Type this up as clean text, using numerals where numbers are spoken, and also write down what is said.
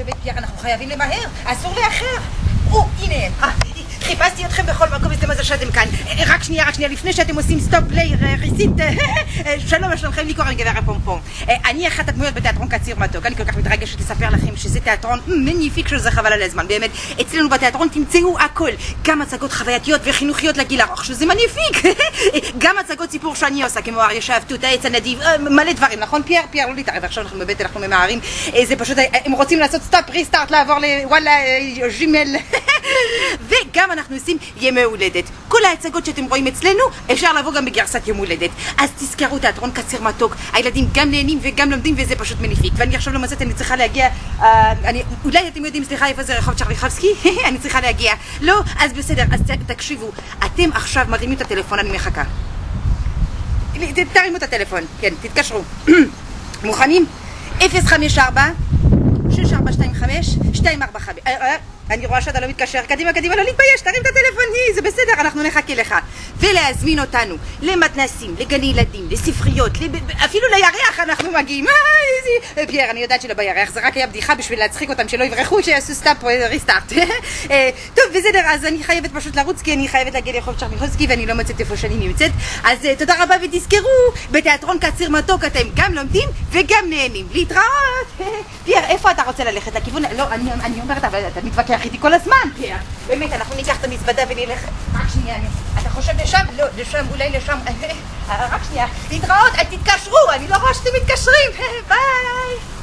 באמת, פייר, אנחנו חייבים למהר, אסור לאחר. הנה הם. חיפשתי אתכם בכל מקום, זה מזל שאתם כאן. רק שנייה, לפני שאתם עושים סטופ פליי, ריסית. שלום, שלומכם, לי קוראים גברת פומפום. אני אחת הדמויות בתיאטרון קציר מתוק. אני כל כך מתרגשת לספר לכם שזה תיאטרון מניפיק שזה חבל על הזמן. באמת, אצלנו בתיאטרון תמצאו הכל. גם הצגות חווייתיות וחינוכיות לגיל ארוך, שזה מניפיק. גם הצגות סיפור שאני עושה, כמו אריה שאבטות, העץ הנדיב, מלא דברים, נכון? פייר, לא להתערב, עכשיו אנחנו בבית, אנחנו ממהרים. זה פשוט, הם רוצים לעשות סטופ, ריסטארט, לעבור לוואלה, ג'ימל. וגם אנחנו עושים ימי הולדת. כל ההצגות שאתם רואים אצלנו, אפשר לבוא גם בגרסת יום הולדת. אז תזכרו, תיאטרון קציר מתוק. הילדים גם נהנים וגם לומדים, וזה פשוט מניפיק. ואני עכשיו למעט, אני צריכה להגיע, אולי אתם יודעים, סליחה, איפה זה רחוב צ'רניחובסקי? אני צריכה להגיע. לא? אז בסדר, אז תקשיבו. אתם עכשיו מרימים את הטלפון, אני מחכה. תרימו את הטלפון, כן, תתקשרו. מוכנים? 054 6425 245. אני רואה שאתה לא מתקשר, קדימה, לא להתבייש, תרים את הטלפון, זה בסדר, אנחנו נחכה לך. ולהזמין אותנו למתנסים, לגני ילדים, לספריות, אפילו לירח אנחנו מגיעים. פייר, אני יודעת שלא בירח, זה רק היה בדיחה בשביל להצחיק אותם, שלא יברחו, שיעשו סטאפ ריסטארט. טוב, בסדר, אז אני חייבת פשוט לרוץ, כי אני חייבת להגיע לרחוב צ'רניחובסקי, ואני לא מוצאת איפה שאני נמצאת. אז תודה רבה ותזכרו, בתיאטרון קציר מתוק אתם גם לומדים וגם נהנים. להתראות. פייר, איפה אתה רוצה ללכת? לכיוון? לא, אני אומרת, אבל אתה מתווכח איתי כל הזמן, פייר. באמת, אנחנו ניקח את המזוודה ונלך. רק שנייה, אתה חושב לשם? לא, לשם, אולי לשם. רק שנייה. להתראות, תתקשרו, אני לא רואה שאתם מתקשרים. ביי.